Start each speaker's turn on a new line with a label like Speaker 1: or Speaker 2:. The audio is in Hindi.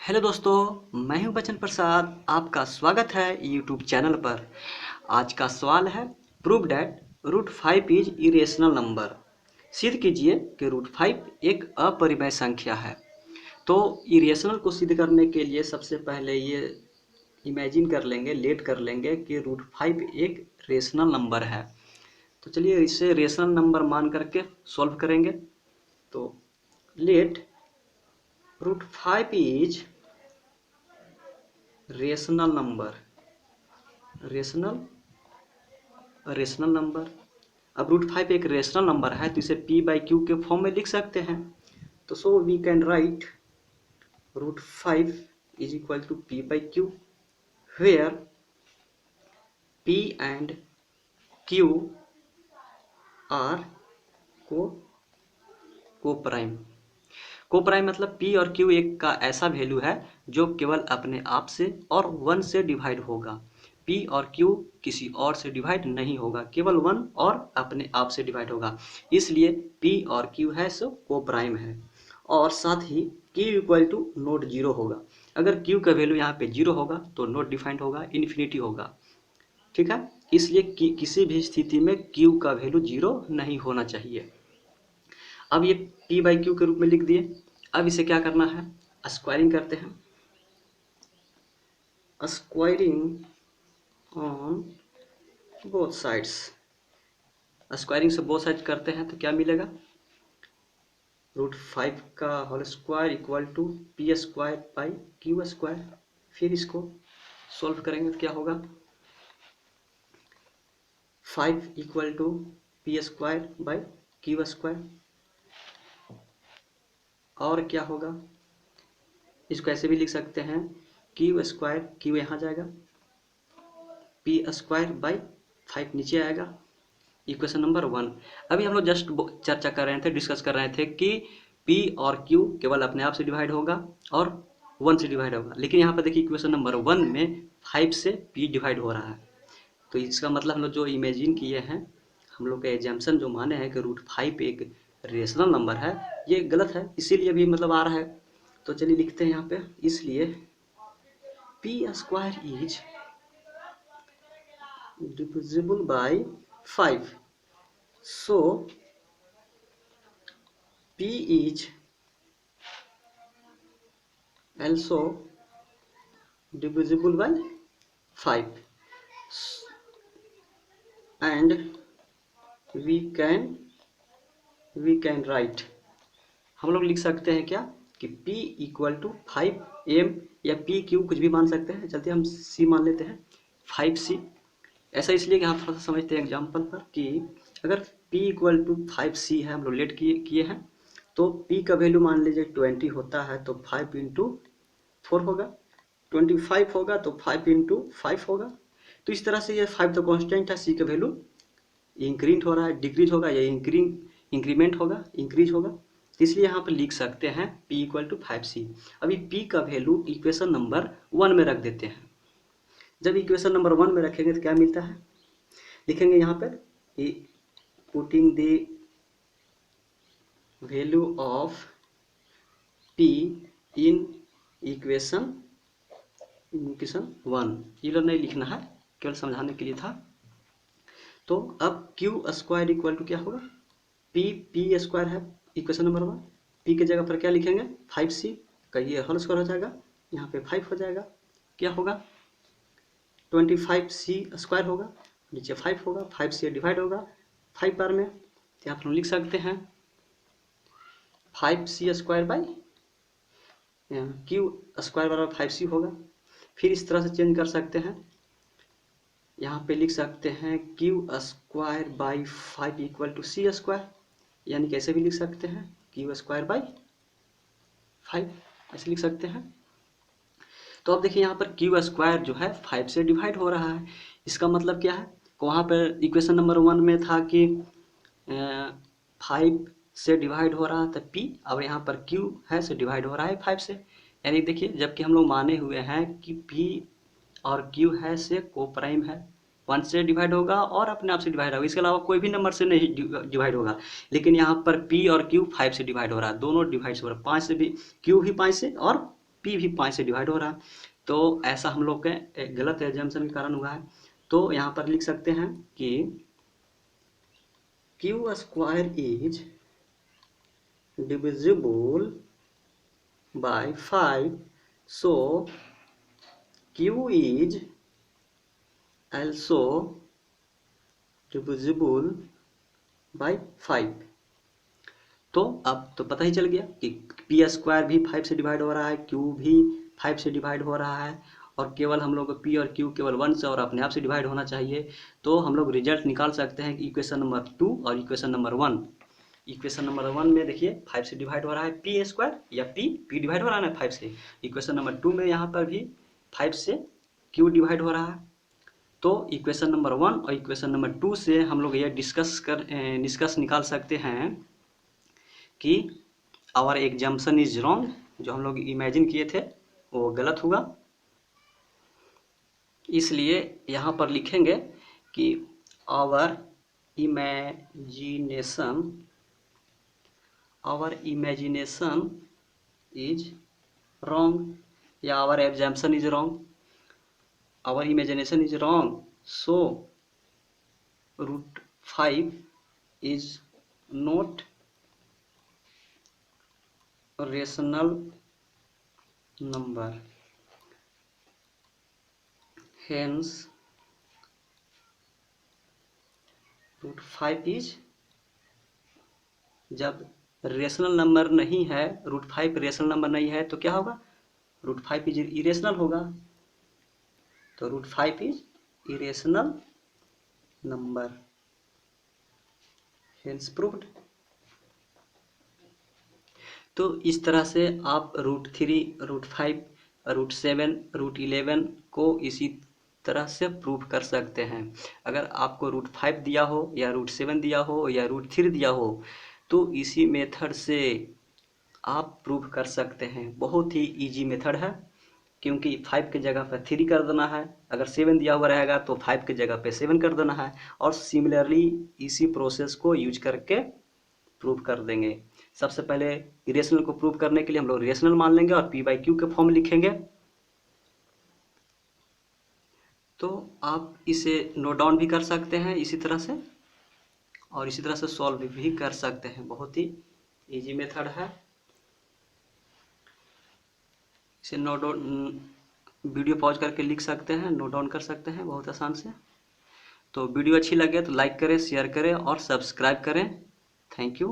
Speaker 1: हेलो दोस्तों, मैं हूं बच्चन प्रसाद। आपका स्वागत है यूट्यूब चैनल पर। आज का सवाल है prove that root 5 is irrational number. सिद्ध कीजिए कि रूट 5 एक अपरिमेय संख्या है। तो इरेशनल को सिद्ध करने के लिए सबसे पहले ये इमेजिन कर लेंगे, लेट कर लेंगे कि रूट 5 एक रेशनल नंबर है। तो चलिए इसे रेशनल नंबर मान करके सॉल्व करेंगे। तो let root 5 is rational number, rational number. अब रूट 5 एक रेशनल नंबर है तो इसे p बाई क्यू के फॉर्म में लिख सकते हैं। तो so we can write root 5 is equal to p by q, where p and q are coprime. Coprime मतलब p और q एक का ऐसा वैल्यू है जो केवल अपने आप से और 1 से डिवाइड होगा। p और q किसी और से डिवाइड नहीं होगा, केवल 1 और अपने आप से डिवाइड होगा। इसलिए p और q है सो को प्राइम है। और साथ ही q equal to not zero होगा। अगर q का वैल्यू यहाँ पे जीरो होगा तो नोट डिफाइंड होगा, इन्फिनिटी होगा। ठीक है, इसलिए किसी भी स्थिति में q का वैल्यू जीरो नहीं होना चाहिए। अब ये p बाई क्यू के रूप में लिख दिए। अब इसे क्या करना है, स्क्वायरिंग करते हैं। Squaring on both sides. Squaring से बोथ साइड करते हैं तो क्या मिलेगा, रूट 5 का whole square equal to p square by q square. फिर इसको सॉल्व करेंगे तो क्या होगा, 5 equal to p square by q square. और क्या होगा, इसको ऐसे भी लिख सकते हैं, क्यू स्क्वायर, क्यू यहाँ जाएगा, पी स्क्वायर बाई 5 नीचे आएगा, इक्वेशन नंबर 1। अभी हम लोग जस्ट चर्चा कर रहे थे, डिस्कस कर रहे थे कि p और q केवल अपने आप से डिवाइड होगा और 1 से डिवाइड होगा। लेकिन यहाँ पर देखिए इक्वेशन नंबर 1 में 5 से p डिवाइड हो रहा है। तो इसका मतलब हम लोग जो इमेजिन किए हैं, हम लोग का एग्जाम्पन जो माने हैं कि रूट 5 एक रेशनल नंबर है, ये गलत है, इसीलिए भी मतलब आ रहा है। तो चलिए लिखते हैं यहाँ पे, इसलिए P square is divisible by 5, so p is also divisible by 5 and we can write, हम लोग लिख सकते हैं क्या कि p इक्वल टू 5m या p q कुछ भी मान सकते हैं। चलते हम c मान लेते हैं, 5c। ऐसा इसलिए कि हम थोड़ा सा समझते हैं एग्जाम्पल पर कि अगर p इक्वल टू 5c है, हम लोग लेट किए हैं, तो p का वैल्यू मान लीजिए 20 होता है तो 5 इंटू 4 होगा, 25 होगा तो 5 इंटू 5 होगा। तो इस तरह से ये 5 तो कांस्टेंट है, c का वैल्यू इंक्रीज हो रहा है, डिक्रीज होगा या इंक्रीमेंट होगा, इंक्रीज होगा। तो इसलिए यहाँ पर लिख सकते हैं p इक्वल टू 5c। अभी p का वैल्यू इक्वेशन नंबर 1 में रख देते हैं। जब इक्वेशन नंबर 1 में रखेंगे तो क्या मिलता है, लिखेंगे यहाँ पर putting the value of p in equation 1। ये नहीं लिखना है, केवल समझाने के लिए था। तो अब क्यू स्क्वायर इक्वल टू क्या होगा, पी स्क्वायर है इक्वेशन नंबर 1, p के जगह पर क्या लिखेंगे 5c का, ये होल स्क्वायर हो जाएगा, यहाँ पे 5 हो जाएगा, क्या होगा 25c स्क्वायर होगा, नीचे 5 होगा, 5 से डिवाइड होगा 5 बार में, तो यहाँ पर हम लिख सकते हैं 5c square by q square बराबर 5c होगा। फिर इस तरह से चेंज कर सकते हैं, यहाँ पे लिख सकते हैं q square by 5 equal to c square, यानी कैसे भी लिख सकते हैं क्यू स्क्वायर बाई 5, ऐसे लिख सकते हैं। तो अब देखिए यहाँ पर क्यू स्क्वायर जो है 5 से डिवाइड हो रहा है, इसका मतलब क्या है, वहाँ पर इक्वेशन नंबर 1 में था कि 5 से डिवाइड हो रहा था p, अब यहाँ पर q है से डिवाइड हो रहा है 5 से। यानी देखिए जबकि हम लोग माने हुए हैं कि p और q है से को प्राइम है, 1 से डिवाइड होगा और अपने आप से डिवाइड होगा, इसके अलावा कोई भी नंबर से नहीं डिवाइड होगा। लेकिन यहाँ पर p और q 5 से डिवाइड हो रहा है, दोनों डिवाइड हो रहा है, 5 से भी, q भी 5 से और पी भी 5 से डिवाइड हो रहा है। तो ऐसा हम लोग के एक गलत एजम्पशन के कारण हुआ है। तो यहाँ पर लिख सकते हैं कि Q square is divisible by 5, so q is also divisible by 5। तो अब तो पता ही चल गया कि पी स्क्वायर भी 5 से डिवाइड हो रहा है, क्यू भी 5 से डिवाइड हो रहा है, और केवल हम लोग पी और क्यू केवल 1 से और अपने आप से डिवाइड होना चाहिए। तो हम लोग रिजल्ट निकाल सकते हैं कि इक्वेशन नंबर 2 और इक्वेशन नंबर 1। इक्वेशन नंबर 1 में देखिए 5 से डिवाइड हो रहा है पी स्क्वायर, या पी डिवाइड हो रहा है ना 5 से। इक्वेशन नंबर 2 में यहाँ पर भी 5 से क्यू डिवाइड हो रहा है। तो इक्वेशन नंबर 1 और इक्वेशन नंबर 2 से हम लोग यह निष्कर्ष निकाल सकते हैं कि आवर एग्जाम्पशन इज रॉन्ग, जो हम लोग इमेजिन किए थे वो गलत हुआ। इसलिए यहाँ पर लिखेंगे कि आवर इमेजिनेशन इज रॉन्ग, या our assumption is wrong. Our imagination is wrong, so √5 is not a rational number, hence √5 is, जब रेशनल नंबर नहीं है, √5 रेशनल नंबर नहीं है तो क्या होगा, √5 इज इरेशनल होगा। तो √5 is irrational number, hence proved. तो इस तरह से आप √3, √5, √7, √11 को इसी तरह से प्रूव कर सकते हैं। अगर आपको √5 दिया हो या √7 दिया हो या √3 दिया हो तो इसी मेथड से आप प्रूव कर सकते हैं। बहुत ही इजी मेथड है, क्योंकि 5 के जगह पर 3 कर देना है, अगर 7 दिया हुआ रहेगा तो 5 के जगह पे 7 कर देना है, और सिमिलरली इसी प्रोसेस को यूज करके प्रूव कर देंगे। सबसे पहले इरेशनल को प्रूव करने के लिए हम लोग रेशनल मान लेंगे और p/q के फॉर्म लिखेंगे। तो आप इसे नोट डाउन भी कर सकते हैं इसी तरह से, और इसी तरह से सॉल्व भी कर सकते हैं। बहुत ही इजी मेथड है। इसे नोट डाउन, वीडियो पॉज करके लिख सकते हैं, नोट डाउन कर सकते हैं बहुत आसान से। तो वीडियो अच्छी लगे तो लाइक करें, शेयर करें और सब्सक्राइब करें। Thank you.